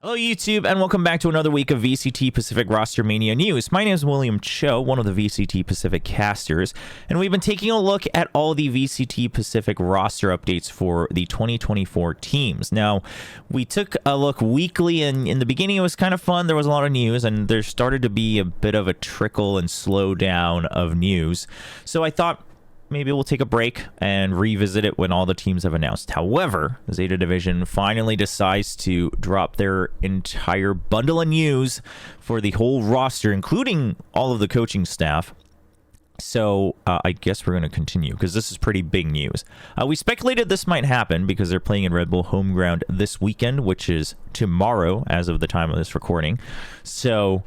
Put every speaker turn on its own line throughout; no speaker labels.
Hello YouTube and welcome back to another week of VCT Pacific Rostermania news. My name is William Cho, one of the VCT Pacific casters, and we've been taking a look at all the VCT Pacific roster updates for the 2024 teams. Now, we took a look weekly, and in the beginning it was kind of fun. There was a lot of news, and there started to be a bit of a trickle and slow down of news. So I thought maybe we'll take a break and revisit it when all the teams have announced. However, the ZETA division finally decides to drop their entire bundle of news for the whole roster, including all of the coaching staff. So I guess we're going to continue because this is pretty big news. We speculated this might happen because they're playing in Red Bull home ground this weekend, which is tomorrow as of the time of this recording. So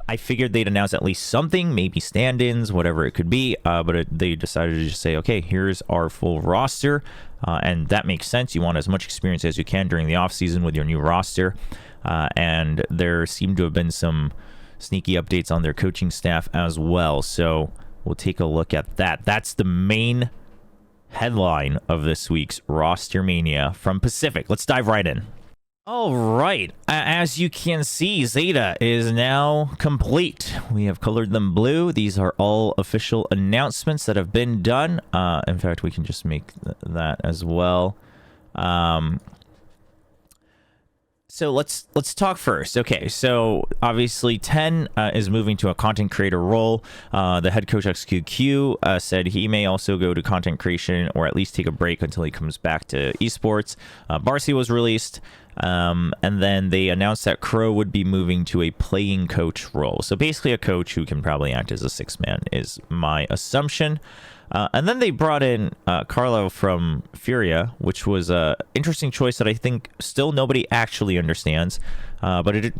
I figured they'd announce at least something, maybe stand-ins, whatever it could be, but they decided to just say, okay, here's our full roster, and that makes sense. You want as much experience as you can during the offseason with your new roster, and there seem to have been some sneaky updates on their coaching staff as well, so we'll take a look at that. That's the main headline of this week's Rostermania from Pacific. Let's dive right in. All right, as you can see, ZETA is now complete. We have colored them blue. These are all official announcements that have been done. In fact, we can just make that as well. So let's talk first. Okay, so obviously 10 is moving to a content creator role. The head coach XQQ said he may also go to content creation or at least take a break until he comes back to esports. Barcy was released. And then they announced that Crow would be moving to a playing coach role. So basically a coach who can probably act as a six-man is my assumption. And then they brought in Carlo from Furia, which was an interesting choice that I think still nobody actually understands. But it,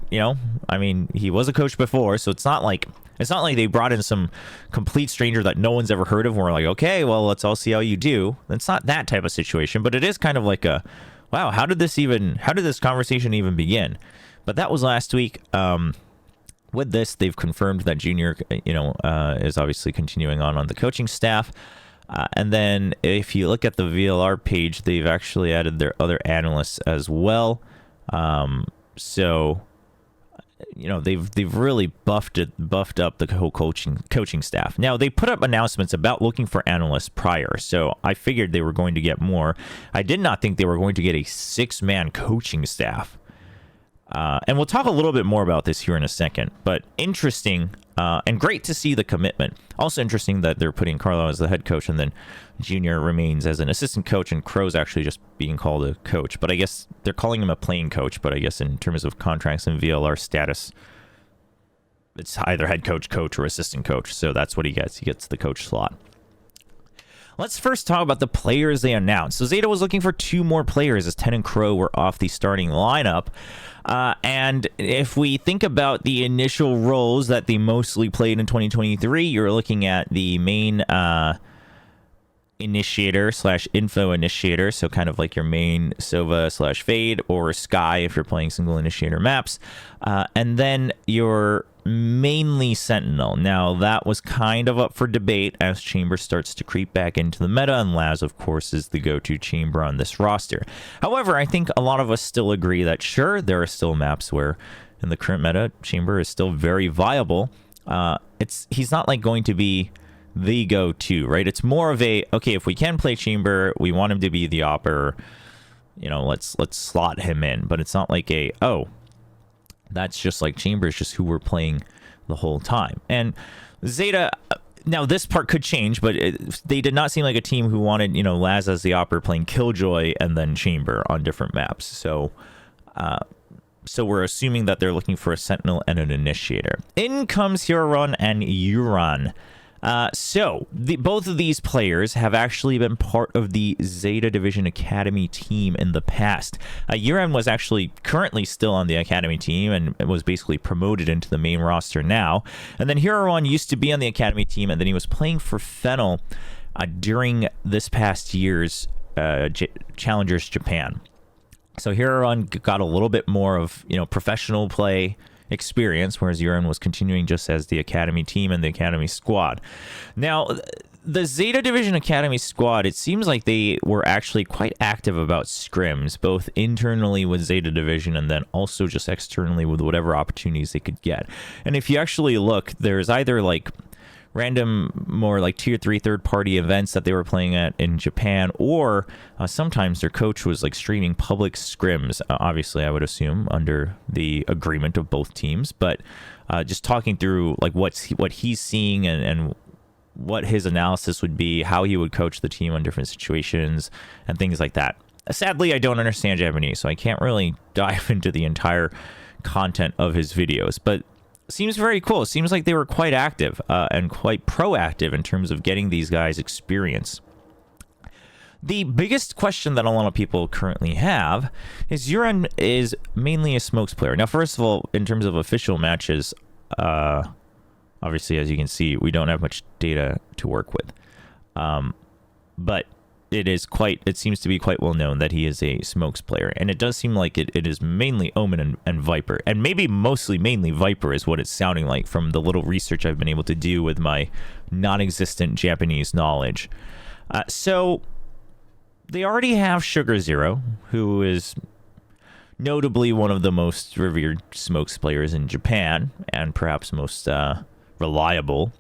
I mean, he was a coach before, so it's not like they brought in some complete stranger that no one's ever heard of. And we're like, okay, well, let's all see how you do. It's not that type of situation, but it is kind of like a, wow, how did this conversation even begin? But that was last week. With this, they've confirmed that Junior, is obviously continuing on the coaching staff. And then if you look at the VLR page, they've actually added their other analysts as well. So, they've really buffed up the whole coaching staff. Now, they put up announcements about looking for analysts prior, so I figured they were going to get more. I did not think they were going to get a six-man coaching staff. And we'll talk a little bit more about this here in a second, but interesting and great to see the commitment. Also interesting that they're putting Carlo as the head coach and then Junior remains as an assistant coach and Crow's actually just being called a coach. But I guess they're calling him a playing coach, but I guess in terms of contracts and VLR status, it's either head coach, coach, or assistant coach. So that's what he gets. He gets the coach slot. Let's first talk about the players they announced. So ZETA was looking for two more players as 10 and Crow were off the starting lineup. And if we think about the initial roles that they mostly played in 2023, you're looking at the main initiator / info initiator. So kind of like your main Sova / Fade or Sky if you're playing single initiator maps. And then your mainly Sentinel. Now that was kind of up for debate as Chamber starts to creep back into the meta, and Laz of course is the go-to Chamber on this roster. However, I think a lot of us still agree that sure, there are still maps where in the current meta Chamber is still very viable. He's not like going to be the go-to, right? It's more of a, okay, if we can play Chamber, we want him to be the opper, let's slot him in. But it's not like a, oh, that's just like Chamber is just who we're playing the whole time. And ZETA, now this part could change, but they did not seem like a team who wanted, Laz as the opper playing Killjoy and then Chamber on different maps. So we're assuming that they're looking for a Sentinel and an Initiator. In comes Huron and Euron. So both of these players have actually been part of the ZETA Division Academy team in the past. Yuran was actually currently still on the Academy team and was basically promoted into the main roster now. And then Huron used to be on the Academy team, and then he was playing for Fennel during this past year's Challengers Japan. So Huron got a little bit more of professional play experience, whereas Yuran was continuing just as the Academy team and the Academy squad. Now, the Zeta Division Academy squad, it seems like they were actually quite active about scrims, both internally with Zeta Division and then also just externally with whatever opportunities they could get. And if you actually look, there's either like random, more like tier 3 third-party events that they were playing at in Japan, or sometimes their coach was like streaming public scrims, obviously I would assume under the agreement of both teams, but just talking through like what he's seeing and what his analysis would be, how he would coach the team on different situations and things like that. Sadly, I don't understand Japanese, so I can't really dive into the entire content of his videos, but seems very cool. It seems like they were quite active and quite proactive in terms of getting these guys experience. The biggest question that a lot of people currently have is Yuren is mainly a smokes player. Now, first of all, in terms of official matches, obviously, as you can see, we don't have much data to work with. But it seems to be quite well known that he is a smokes player. And it does seem like it is mainly Omen and Viper. And maybe mainly Viper is what it's sounding like from the little research I've been able to do with my non-existent Japanese knowledge. So they already have Sugar Zero, who is notably one of the most revered smokes players in Japan, and perhaps most reliable.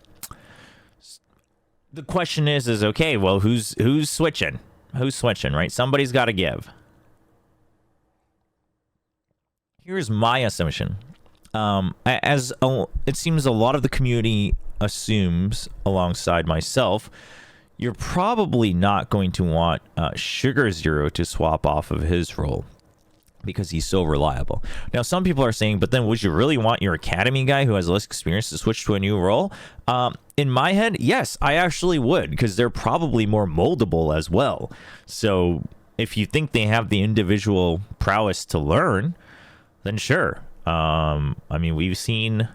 The question is okay, well, who's switching? Who's switching, right? Somebody's got to give. Here's my assumption. It seems a lot of the community assumes, alongside myself, you're probably not going to want Sugar Zero to swap off of his role, because he's so reliable. Now, some people are saying, but then would you really want your academy guy who has less experience to switch to a new role? In my head, yes, I actually would, because they're probably more moldable as well. So if you think they have the individual prowess to learn, then sure. I mean, we've seen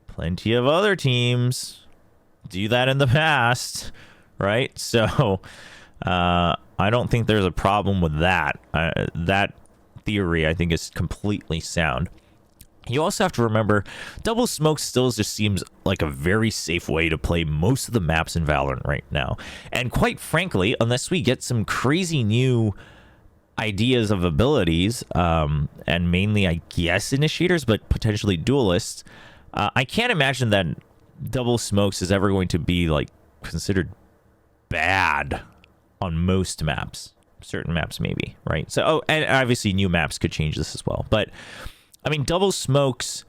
plenty of other teams do that in the past, right? So I don't think there's a problem with that. That theory, I think, is completely sound. You also have to remember, double smoke still just seems like a very safe way to play most of the maps in Valorant right now. And quite frankly, unless we get some crazy new ideas of abilities, and mainly, I guess, initiators, but potentially duelists, I can't imagine that double smokes is ever going to be like considered bad on most maps. Certain maps maybe, right? So, and obviously new maps could change this as well, but I mean, double smokes,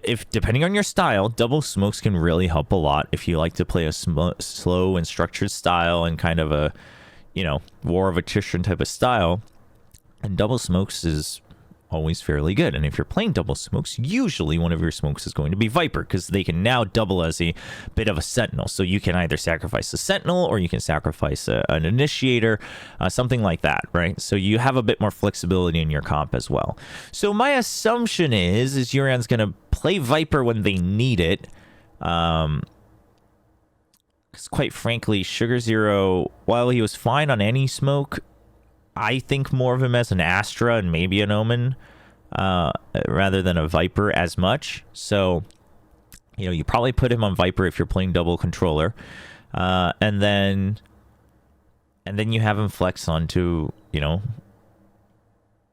if depending on your style, double smokes can really help a lot if you like to play a slow and structured style and kind of a, war of attrition type of style. And double smokes is always fairly good. And if you're playing double smokes, usually one of your smokes is going to be Viper, because they can now double as a bit of a sentinel. So you can either sacrifice a sentinel or you can sacrifice an initiator, something like that, right? So you have a bit more flexibility in your comp as well. So my assumption is Yuran's going to play Viper when they need it. Because quite frankly, Sugar Zero, while he was fine on any smoke, I think more of him as an Astra and maybe an Omen, rather than a Viper as much. So, you probably put him on Viper if you're playing double controller, and then you have him flex onto an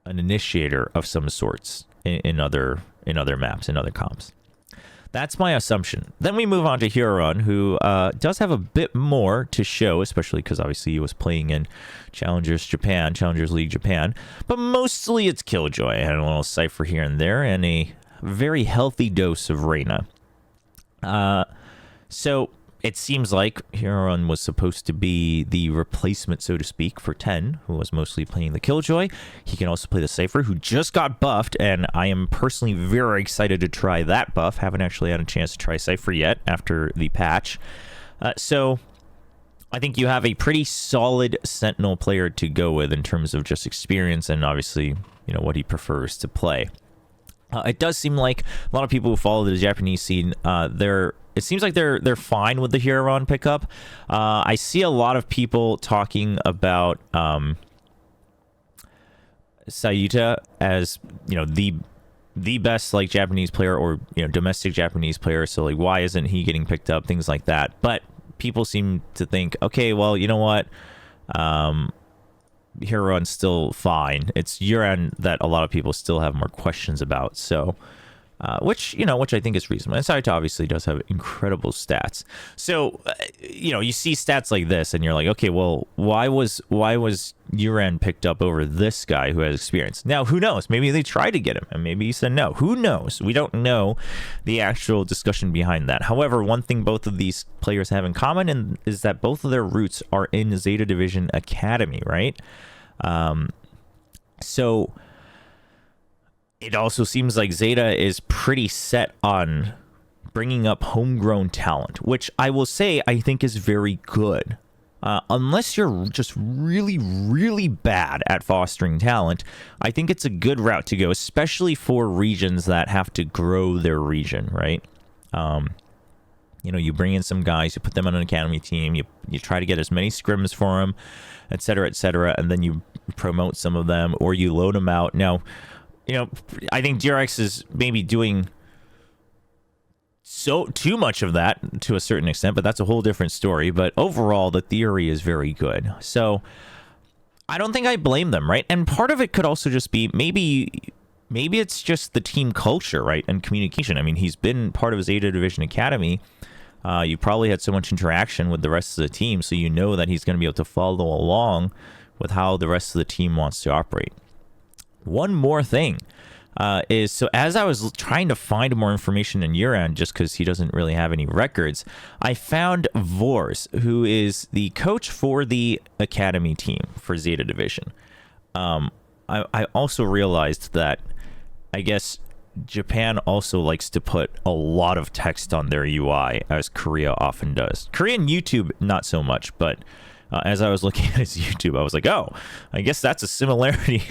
initiator of some sorts in other maps, in other comps. That's my assumption. Then we move on to Huron, who does have a bit more to show, especially because obviously he was playing in Challengers League Japan. But mostly it's Killjoy and a little Cypher here and there, and a very healthy dose of Reyna. So it seems like Huron was supposed to be the replacement, so to speak, for 10, who was mostly playing the Killjoy. He can also play the Cypher, who just got buffed, and I am personally very excited to try that buff. Haven't actually had a chance to try Cypher yet after the patch. So I think you have a pretty solid Sentinel player to go with in terms of just experience and obviously, what he prefers to play. It does seem like a lot of people who follow the Japanese scene, it seems like they're fine with the Huron pickup. I see a lot of people talking about Sayuta as the best Japanese player or domestic Japanese player. So why isn't he getting picked up? Things like that. But people seem to think, okay, well, you know what? Huron's still fine. It's Yuran that a lot of people still have more questions about. So, which I think is reasonable. And ZETA obviously does have incredible stats. So, you see stats like this, and you're like, okay, well, why was Yuran picked up over this guy who has experience? Now, who knows? Maybe they tried to get him, and maybe he said no. Who knows? We don't know the actual discussion behind that. However, one thing both of these players have in common is that both of their roots are in ZETA Division Academy, right? So it also seems like ZETA is pretty set on bringing up homegrown talent, which I will say I think is very good. Unless you're just really, really bad at fostering talent, I think it's a good route to go, especially for regions that have to grow their region, right? You bring in some guys, you put them on an academy team, you try to get as many scrims for them, et cetera, and then you promote some of them, or you load them out. Now, I think DRX is maybe doing too much of that to a certain extent, but that's a whole different story. But overall, the theory is very good. So I don't think I blame them, right? And part of it could also just be maybe it's just the team culture, right? And communication. I mean, he's been part of ZETA Division Academy. You probably had so much interaction with the rest of the team, so you know that he's going to be able to follow along with how the rest of the team wants to operate. One more thing is, so as I was trying to find more information in Yuran, just because he doesn't really have any records, I found Vors, who is the coach for the academy team for ZETA Division. I also realized that, I guess, Japan also likes to put a lot of text on their UI, as Korea often does. Korean YouTube, not so much, but as I was looking at his YouTube, I was like, oh, I guess that's a similarity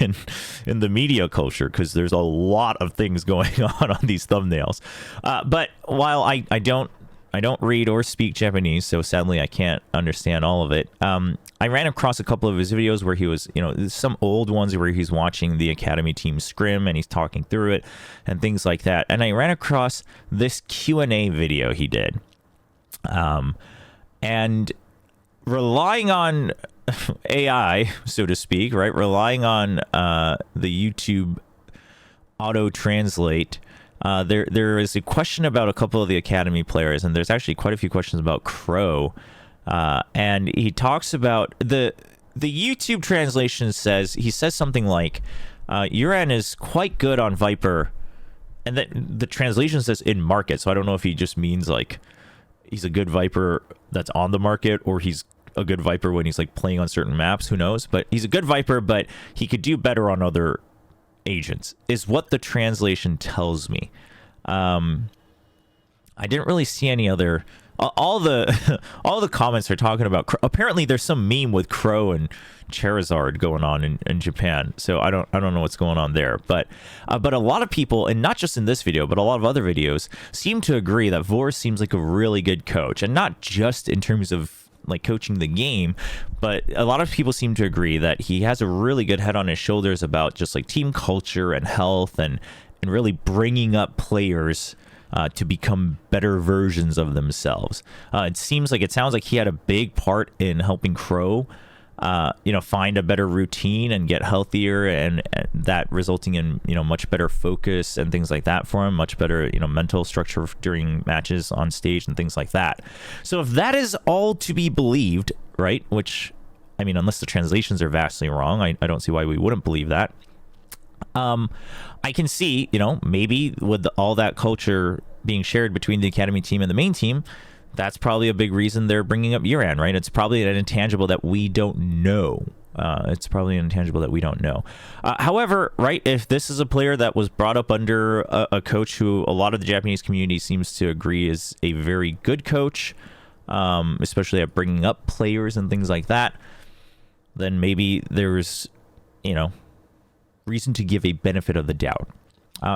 in the media culture, because there's a lot of things going on these thumbnails. But while I don't read or speak Japanese, so sadly I can't understand all of it. I ran across a couple of his videos where he was, some old ones where he's watching the academy team scrim and he's talking through it and things like that. And I ran across this Q&A video he did. And relying on AI, so to speak, right? Relying on the YouTube auto translate. There is a question about a couple of the academy players, and there's actually quite a few questions about Crow. And he talks about the YouTube translation he says something like, Yuran is quite good on Viper, and the translation says in market. So I don't know if he just means like he's a good Viper that's on the market, or he's a good Viper when he's like playing on certain maps. Who knows? But he's a good Viper, but he could do better on other agents, is what the translation tells me. I didn't really see any other. All the comments are talking about. Apparently, there's some meme with Crow and Charizard going on in Japan. So I don't know what's going on there. But a lot of people, and not just in this video, but a lot of other videos, seem to agree that Vors seems like a really good coach, and not just in terms of like coaching the game, but a lot of people seem to agree that he has a really good head on his shoulders about just like team culture and health and really bringing up players to become better versions of themselves. It sounds like he had a big part in helping Crow, find a better routine and get healthier, and that resulting in, much better focus and things like that for him, much better, mental structure during matches on stage and things like that. So if that is all to be believed, right, which, I mean, unless the translations are vastly wrong, I don't see why we wouldn't believe that. I can see, maybe with all that culture being shared between the academy team and the main team, that's probably a big reason they're bringing up Yuran, right? It's probably an intangible that we don't know. However, right, if this is a player that was brought up under a coach who a lot of the Japanese community seems to agree is a very good coach, especially at bringing up players and things like that, then maybe there's, reason to give a benefit of the doubt.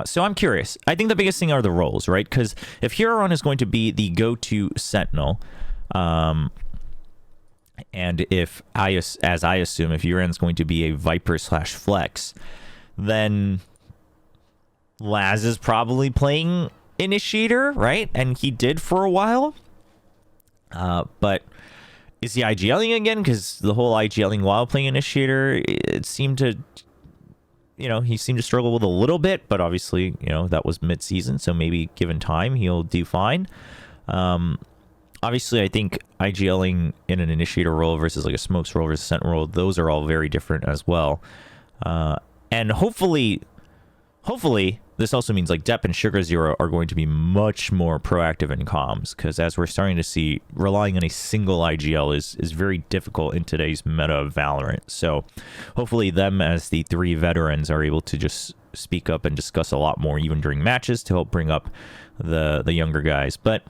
So I'm curious. I think the biggest thing are the roles, right? Because if Huron is going to be the go-to sentinel, and as I assume, if Huron's going to be a Viper/Flex, then Laz is probably playing Initiator, right? And he did for a while. But is he IGLing again? Because the whole IGLing while playing initiator, it seemed to, he seemed to struggle with a little bit, but obviously, that was mid-season, so maybe given time, he'll do fine. Obviously, I think IGLing in an initiator role versus like a smokes role versus sentinel role, those are all very different as well. And hopefully, this also means like Depp and Sugar Zero are going to be much more proactive in comms, because as we're starting to see, relying on a single IGL is very difficult in today's meta of Valorant. So hopefully them as the 3 veterans are able to just speak up and discuss a lot more even during matches to help bring up the younger guys. But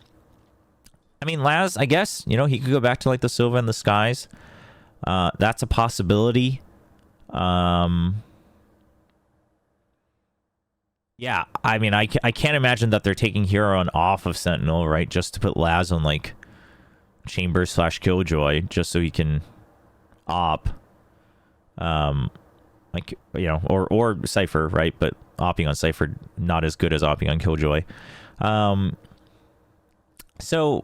I mean, Laz, I guess, he could go back to like the Sova and the Skies. That's a possibility. Yeah, I mean, I can't imagine that they're taking Huron off of Sentinel, right? Just to put Laz on, like, Chamber / Killjoy, just so he can op. Like, or Cypher, right? But opping on Cypher, not as good as opping on Killjoy. So,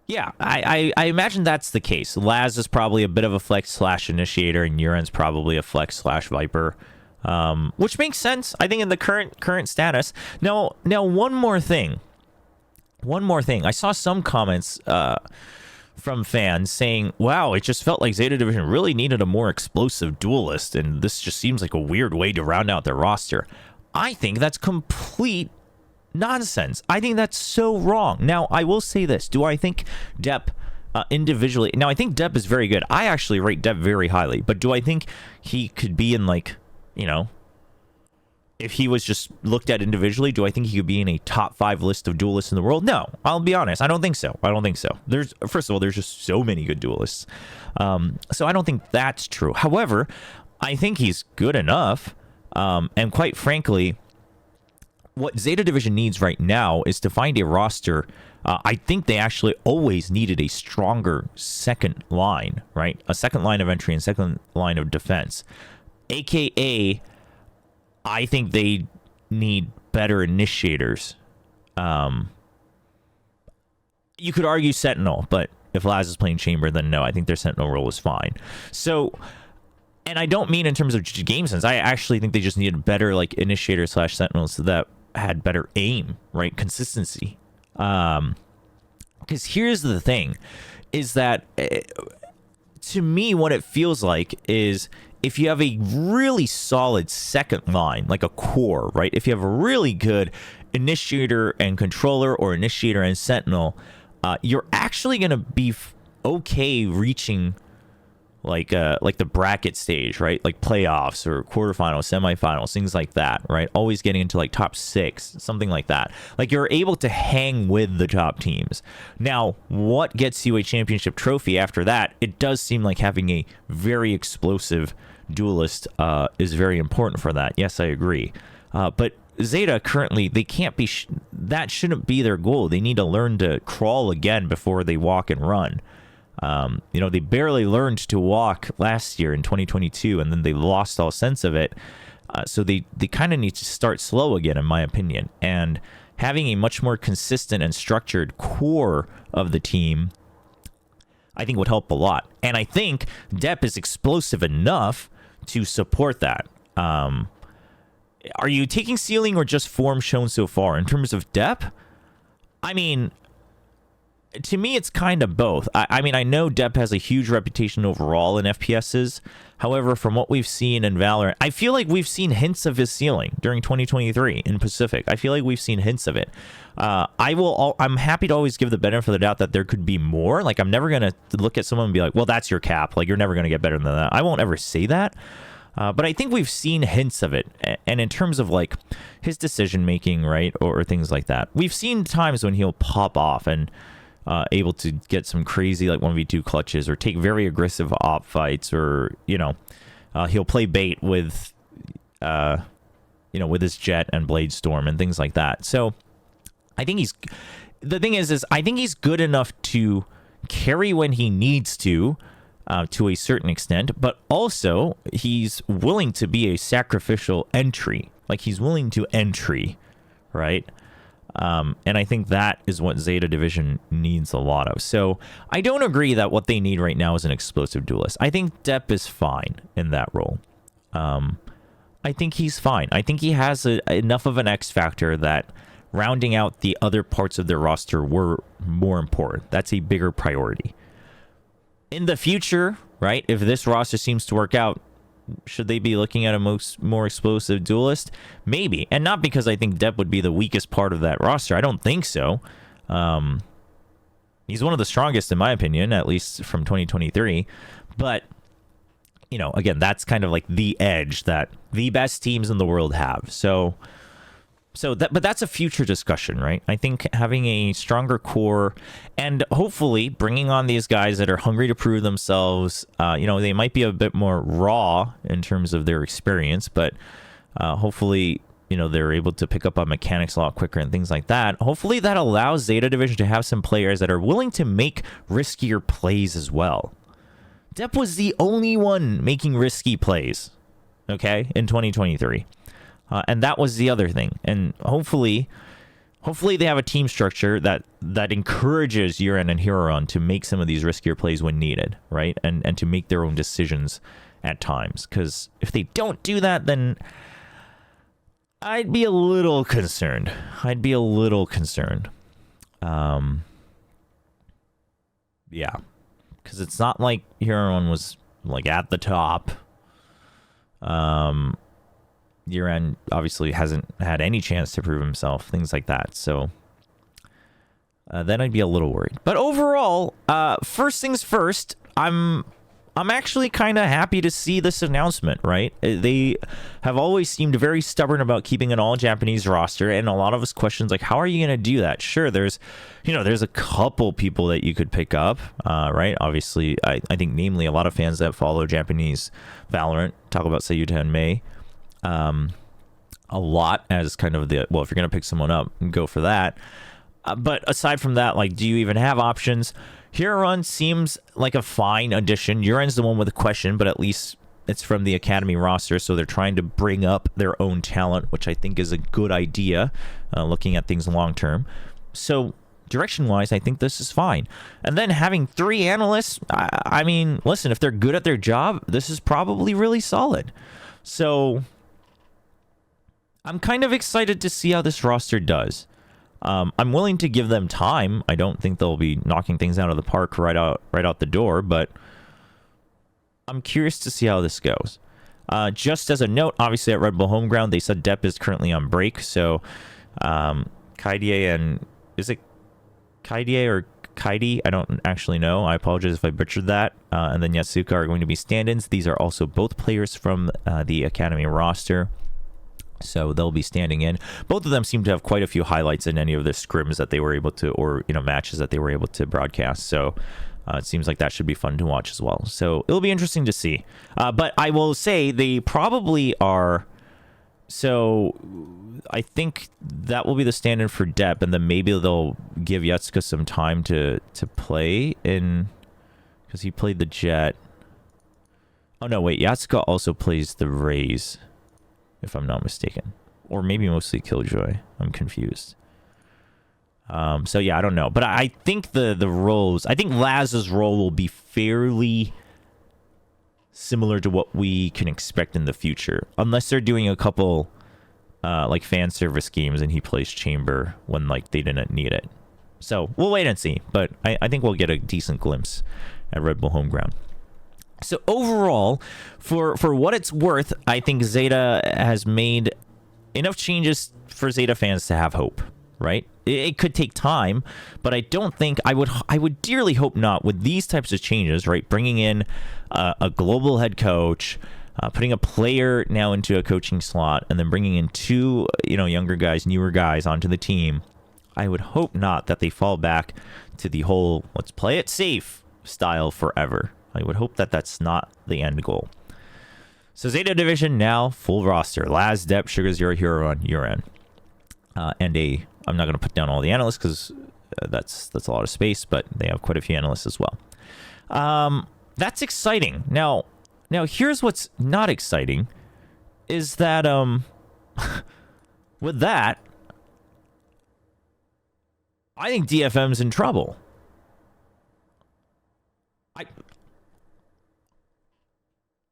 yeah, I imagine that's the case. Laz is probably a bit of a flex / initiator, and Uran's probably a flex / Viper. Which makes sense, I think, in the current status. Now, one more thing. I saw some comments from fans saying, wow, it just felt like Zeta Division really needed a more explosive duelist, and this just seems like a weird way to round out their roster. I think that's complete nonsense. I think that's so wrong. Now, I will say this. Do I think Depp individually... Now, I think Depp is very good. I actually rate Depp very highly, but do I think he could be in, like... if he was just looked at individually, do I think he could be in a top 5 list of duelists in the world? No, I'll be honest. I don't think so. First of all, there's just so many good duelists. So I don't think that's true. However, I think he's good enough. And quite frankly, what Zeta Division needs right now is to find a roster. I think they actually always needed a stronger second line, right? A second line of entry and second line of defense. AKA, I think they need better initiators. You could argue Sentinel, but if Laz is playing Chamber, then no, I think their Sentinel role is fine. So, and I don't mean in terms of game sense. I actually think they just needed better like initiator / Sentinels that had better aim, right? Consistency. Because here's the thing, is that to me, what it feels like is if you have a really solid second line, like a core, right? If you have a really good initiator and controller or initiator and sentinel, you're actually going to be okay reaching like the bracket stage, right? Like playoffs or quarterfinals, semifinals, things like that, right? Always getting into like top 6, something like that. Like you're able to hang with the top teams. Now, what gets you a championship trophy after that? It does seem like having a very explosive duelist is very important for that. Yes, I agree. But Zeta currently, they can't be, that shouldn't be their goal. They need to learn to crawl again before they walk and run. They barely learned to walk last year in 2022, and then they lost all sense of it. So they kind of need to start slow again, in my opinion. And having a much more consistent and structured core of the team, I think would help a lot. And I think Depp is explosive enough to support that. Are you taking ceiling or just form shown so far? In terms of Depp, I mean, to me, it's kind of both. I mean, I know Depp has a huge reputation overall in FPSs. However, from what we've seen in Valorant, I feel like we've seen hints of his ceiling during 2023 in Pacific. I feel like we've seen hints of it. I'm happy to always give the benefit of the doubt that there could be more. Like, I'm never going to look at someone and be like, well, that's your cap. Like, you're never going to get better than that. I won't ever say that. But I think we've seen hints of it. And in terms of, like, his decision-making, right, or things like that, we've seen times when he'll pop off and able to get some crazy, like, 1v2 clutches or take very aggressive op fights, or, he'll play bait with, with his Jet and Blade Storm and things like that. So I think the thing is I think he's good enough to carry when he needs to a certain extent, but also he's willing to be a sacrificial entry. Like, he's willing to entry, right? And I think that is what Zeta Division needs a lot of. So I don't agree that what they need right now is an explosive duelist. I think Depp is fine in that role. I think he's fine. I think he has enough of an X factor that rounding out the other parts of their roster were more important. That's a bigger priority. In the future, right, if this roster seems to work out, should they be looking at a more explosive duelist? Maybe. And not because I think Depp would be the weakest part of that roster. I don't think so. He's one of the strongest, in my opinion, at least from 2023. But, you know, again, that's kind of like the edge that the best teams in the world have. But that's a future discussion, right? I think having a stronger core and hopefully bringing on these guys that are hungry to prove themselves, they might be a bit more raw in terms of their experience, but hopefully, they're able to pick up on mechanics a lot quicker and things like that. Hopefully that allows Zeta Division to have some players that are willing to make riskier plays as well. Depp was the only one making risky plays, okay, in 2023. And that was the other thing. And hopefully they have a team structure that encourages Yuren and Hiroron to make some of these riskier plays when needed, right? And to make their own decisions at times. Because if they don't do that, then I'd be a little concerned. Yeah. Because it's not like Hiroron was like at the top. Yuren obviously hasn't had any chance to prove himself, things like that. So then I'd be a little worried. But overall, first things first, I'm actually kind of happy to see this announcement, right? They have always seemed very stubborn about keeping an all-Japanese roster, and a lot of us questions like, how are you going to do that? Sure, there's a couple people that you could pick up, right? Obviously, I think namely a lot of fans that follow Japanese Valorant talk about Sayuta and Mei a lot as kind of if you're going to pick someone up, go for that. But aside from that, like, do you even have options? Hiroron seems like a fine addition. Yuren's the one with a question, but at least it's from the Academy roster, so they're trying to bring up their own talent, which I think is a good idea, looking at things long term. So direction-wise, I think this is fine. And then having 3 analysts, I mean, listen, if they're good at their job, this is probably really solid. So I'm kind of excited to see how this roster does. I'm willing to give them time. I don't think they'll be knocking things out of the park right out the door, but I'm curious to see how this goes. Just as a note, obviously at Red Bull Homeground, they said Depp is currently on break, so Kaidie and... Is it Kaidie or Kaidi? I don't actually know. I apologize if I butchered that. And then Yasuka are going to be stand-ins. These are also both players from the Academy roster, so they'll be standing in. Both of them seem to have quite a few highlights in any of the scrims that they were able to, or matches that they were able to broadcast. So it seems like that should be fun to watch as well. So it'll be interesting to see. But I will say they probably are. So I think that will be the stand-in for Depp, and then maybe they'll give Yatsuka some time to play in, because he played the Jet. Oh no, wait, Yatsuka also plays the Raze, if I'm not mistaken, or maybe mostly Killjoy. I'm confused. So yeah, I don't know, but I think the roles. I think Laz's role will be fairly similar to what we can expect in the future, unless they're doing a couple like fan service games and he plays Chamber when like they didn't need it. So we'll wait and see, but I think we'll get a decent glimpse at Red Bull Homeground. So overall, for what it's worth, I think Zeta has made enough changes for Zeta fans to have hope, right? It could take time, but I don't think I would dearly hope not with these types of changes, right? Bringing in a global head coach, putting a player now into a coaching slot, and then bringing in 2, younger guys, newer guys onto the team. I would hope not that they fall back to the whole let's play it safe style forever. I would hope that that's not the end goal. So Zeta Division now full roster: Laz, Depp, Sugar Zero, Hiroron, Yuren, and I'm not going to put down all the analysts because that's a lot of space, but they have quite a few analysts as well. That's exciting. Now here's what's not exciting, is that with that, I think DFM's in trouble.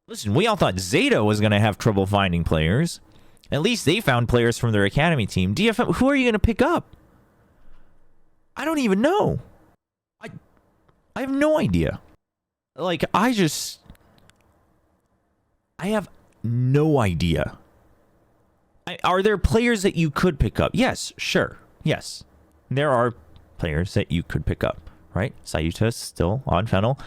Listen, we all thought ZETA was going to have trouble finding players. At least they found players from their academy team. DFM, who are you going to pick up? I don't even know. I have no idea. Like, I have no idea. Are there players that you could pick up? Yes, sure. Yes. There are players that you could pick up, right? ZETA's still on Fennel.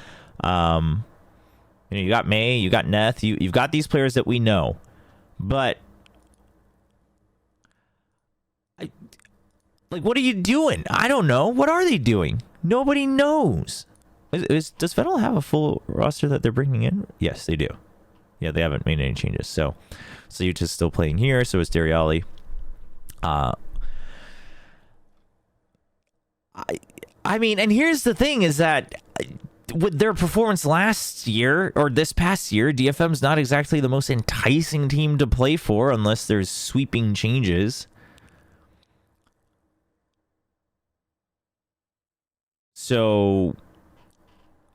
You got May, you got Neth, you've got these players that we know. But what are you doing? I don't know. What are they doing? Nobody knows. Does Fennel have a full roster that they're bringing in? Yes, they do. Yeah, they haven't made any changes. So ZETA's still playing here. So is Dariali. I mean, and here's the thing is that with their performance last year or this past year, DFM's not exactly the most enticing team to play for unless there's sweeping changes. So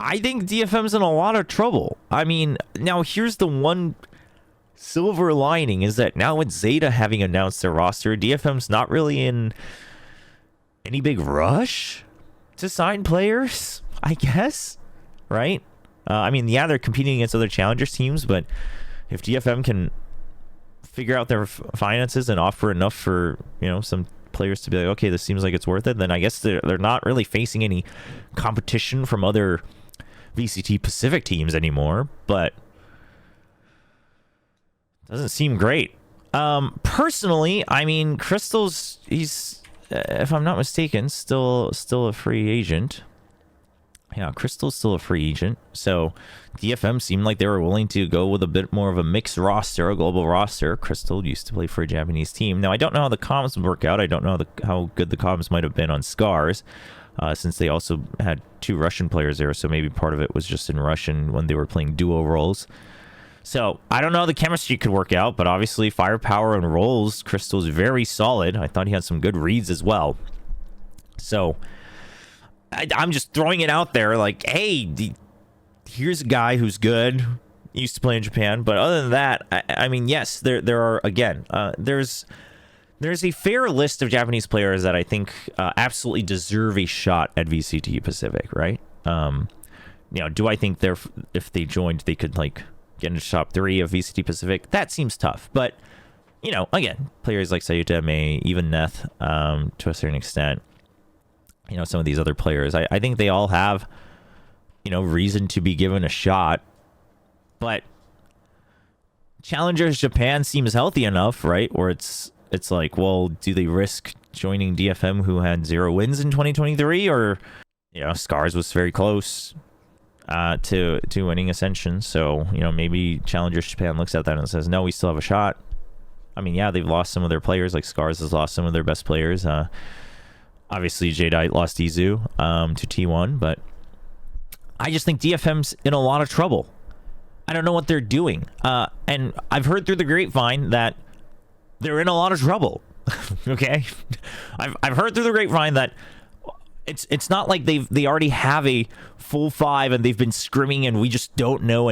I think DFM's in a lot of trouble. I mean, now here's the one silver lining is that now with ZETA having announced their roster, DFM's not really in any big rush to sign players, I guess, right? I mean, yeah, they're competing against other challengers teams, but if DFM can figure out their finances and offer enough for, some players to be like, okay, this seems like it's worth it, then I guess they're not really facing any competition from other VCT Pacific teams anymore, but doesn't seem great. Personally, I mean, he's if I'm not mistaken, still a free agent. Yeah, Crystal's still a free agent. So DFM seemed like they were willing to go with a bit more of a mixed roster, a global roster. Crystal used to play for a Japanese team. Now, I don't know how the comms would work out. I don't know how good the comms might have been on Scars, since they also had 2 Russian players there. So maybe part of it was just in Russian when they were playing duo roles. So I don't know how the chemistry could work out, but obviously firepower and roles, Crystal's very solid. I thought he had some good reads as well. So I'm just throwing it out there like, hey, here's a guy who's good. He used to play in Japan. But other than that, I mean, yes, there are, again, there's a fair list of Japanese players that I think absolutely deserve a shot at VCT Pacific, right? Do I think if they joined, they could, get into top 3 of VCT Pacific? That seems tough. But, again, players like ZETA, May, even Neth, to a certain extent, some of these other players, I think they all have, reason to be given a shot. But Challengers Japan seems healthy enough, right? Where it's like, well, do they risk joining DFM who had 0 wins in 2023? Or, Scars was very close to winning Ascension. So, maybe Challengers Japan looks at that and says, no, we still have a shot. I mean, yeah, they've lost some of their players. Like Scars has lost some of their best players. Obviously, Jadeite lost Izu to T1, but I just think DFM's in a lot of trouble. I don't know what they're doing. And I've heard through the grapevine that they're in a lot of trouble. Okay? I've heard through the grapevine that it's not like they already have a full 5 and they've been scrimming and we just don't know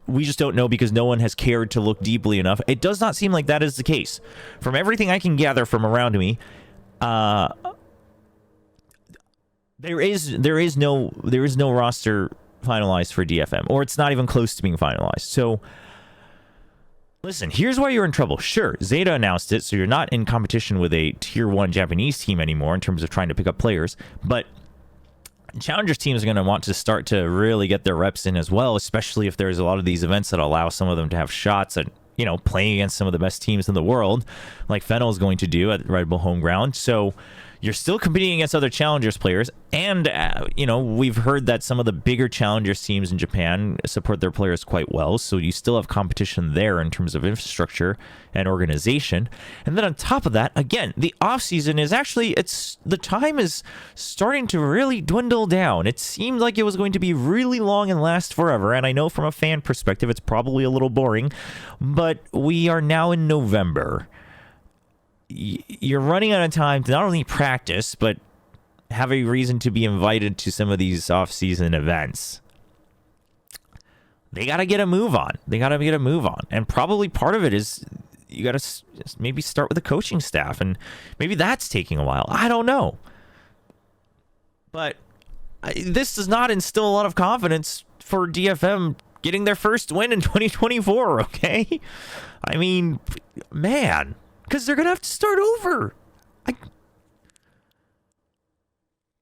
we just don't know because no one has cared to look deeply enough. It does not seem like that is the case. From everything I can gather from around me, there is no roster finalized for DFM, or it's not even close to being finalized. So listen, here's why you're in trouble. Sure, ZETA announced it, so you're not in competition with a tier 1 Japanese team anymore in terms of trying to pick up players, but Challengers teams are going to want to start to really get their reps in as well, especially if there's a lot of these events that allow some of them to have shots at, playing against some of the best teams in the world, like Fennel is going to do at Red Bull Home Ground. So you're still competing against other Challengers players, and we've heard that some of the bigger Challengers teams in Japan support their players quite well, so you still have competition there in terms of infrastructure and organization. And then on top of that, again, the off-season is actually, the time is starting to really dwindle down. It seemed like it was going to be really long and last forever, and I know from a fan perspective it's probably a little boring, but we are now in November. You're running out of time to not only practice, but have a reason to be invited to some of these off-season events, they got to get a move on. And probably part of it is you got to maybe start with the coaching staff, and maybe that's taking a while. I don't know. But this does not instill a lot of confidence for DFM getting their first win in 2024, okay? I mean, man, because they're going to have to start over.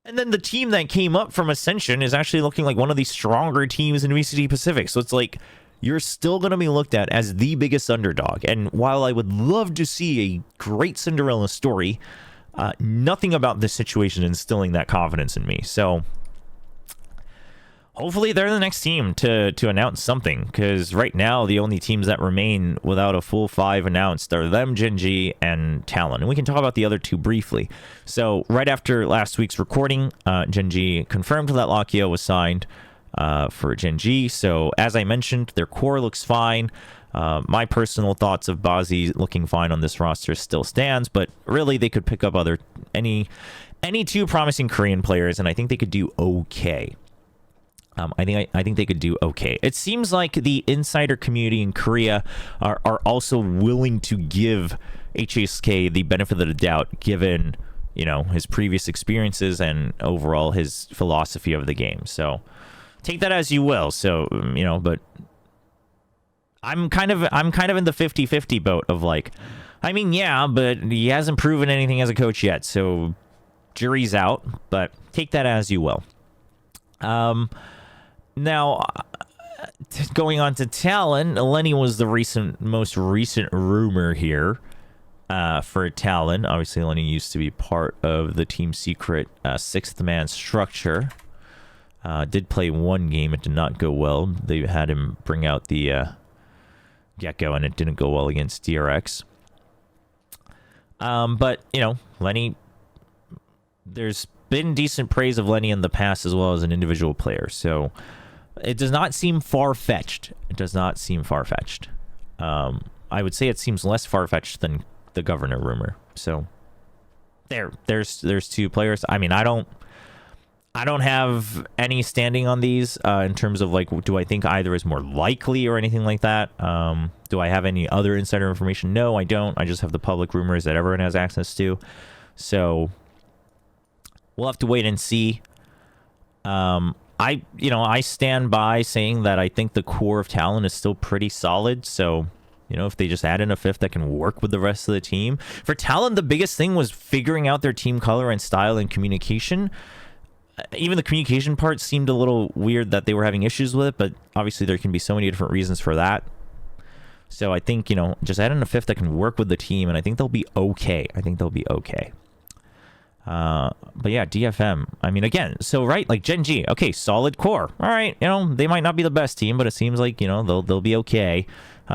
And then the team that came up from Ascension is actually looking like one of the stronger teams in VCT Pacific. So it's like you're still going to be looked at as the biggest underdog. And while I would love to see a great Cinderella story, nothing about this situation instilling that confidence in me. So hopefully they're the next team to announce something, because right now the only teams that remain without a full 5 announced are them, Gen G, and Talon. And we can talk about the other 2 briefly. So right after last week's recording, Gen G confirmed that Lockio was signed for Gen G. So as I mentioned, their core looks fine. My personal thoughts of Bazzi looking fine on this roster still stands, but really they could pick up any 2 promising Korean players, and I think they could do okay. I think they could do okay. It seems like the insider community in Korea are also willing to give HSK the benefit of the doubt, given, you know, his previous experiences and overall his philosophy of the game. So take that as you will. So, you know, but I'm kind of in the 50-50 boat of like, I mean, yeah, but he hasn't proven anything as a coach yet, so jury's out, but take that as you will. Now, going on to Talon, Lenny was the most recent rumor here for Talon. Obviously, Lenny used to be part of the Team Secret 6th man structure. Did play 1 game. It did not go well. They had him bring out the Gecko, and it didn't go well against DRX. But, you know, Lenny, there's been decent praise of Lenny in the past as well as an individual player, so it does not seem far-fetched. I would say it seems less far-fetched than the Governor rumor. So there's 2 players. I mean, I don't have any standing on these in terms of like, do I think either is more likely or anything like that? Do I have any other insider information? No, I don't. I just have the public rumors that everyone has access to. So we'll have to wait and see. I stand by saying that I think the core of Talon is still pretty solid. So, you know, if they just add in a 5th that can work with the rest of the team. For Talon, the biggest thing was figuring out their team color and style and communication. Even the communication part seemed a little weird that they were having issues with it, but obviously there can be so many different reasons for that. So I think, you know, just add in a 5th that can work with the team, and I think they'll be okay. But yeah, DFM. I mean, again, so right, like Gen G, okay, solid core. All right, you know, they might not be the best team, but it seems like, you know, they'll be okay.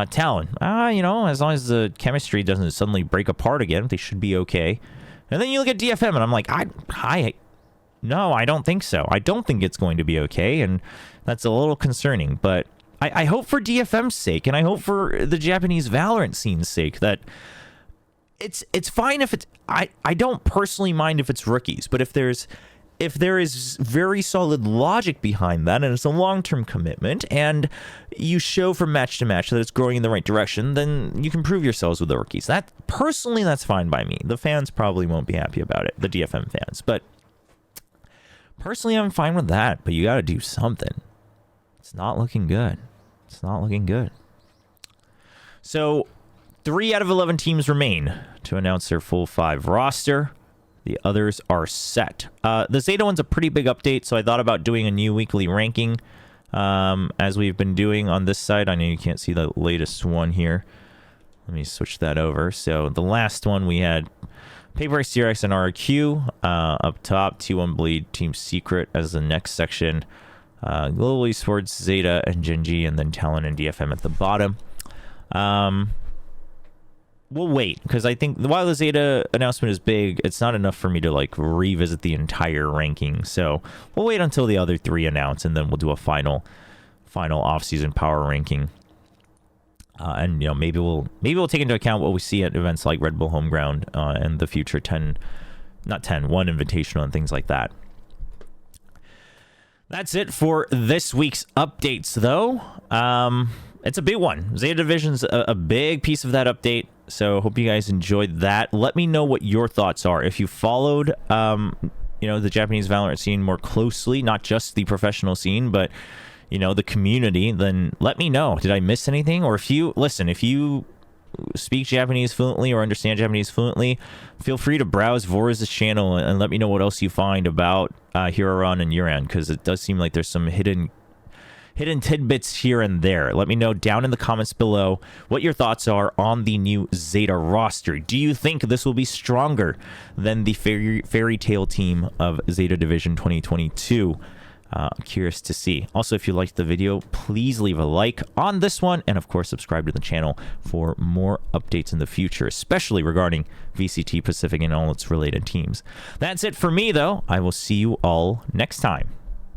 Talon, you know, as long as the chemistry doesn't suddenly break apart again, they should be okay. And then you look at DFM, and I'm like, no, I don't think so. I don't think it's going to be okay, and that's a little concerning. But I hope for DFM's sake, and I hope for the Japanese Valorant scene's sake, that it's fine if it's... I don't personally mind if it's rookies, but if there is very solid logic behind that, and it's a long-term commitment, and you show from match to match that it's growing in the right direction, then you can prove yourselves with the rookies. Personally, that's fine by me. The fans probably won't be happy about it, the DFM fans, but personally, I'm fine with that, but you gotta do something. It's not looking good. So 3 out of 11 teams remain to announce their full 5 roster. The others are set. The ZETA one's a pretty big update, so I thought about doing a new weekly ranking, as we've been doing on this side. I know you can't see the latest one here. Let me switch that over. So the last one, we had Paper CRX and RQ up top, T1 Bleed, Team Secret as the next section. Global Esports, ZETA, and Gen G, and then Talon and DFM at the bottom. We'll wait, because I think while the ZETA announcement is big, it's not enough for me to like revisit the entire ranking. So we'll wait until the other 3 announce, and then we'll do a final off-season power ranking. And you know, maybe we'll take into account what we see at events like Red Bull Homeground and the future 10 not 10, one invitational and things like that. That's it for this week's updates, though. It's a big one. Zeta Division's a big piece of that update, so hope you guys enjoyed that. Let me know what your thoughts are. If you followed, the Japanese Valorant scene more closely, not just the professional scene, but, the community, then let me know. Did I miss anything? Or if you speak Japanese fluently or understand Japanese fluently, feel free to browse Vor's channel and let me know what else you find about Huron and Uran, because it does seem like there's some hidden tidbits here and there. Let me know down in the comments below what your thoughts are on the new Zeta roster. Do you think this will be stronger than the fairy tale team of Zeta Division 2022? I'm curious to see. Also, if you liked the video, please leave a like on this one, and of course subscribe to the channel for more updates in the future, especially regarding VCT Pacific and all its related teams. That's it for me, though. I will see you all next time.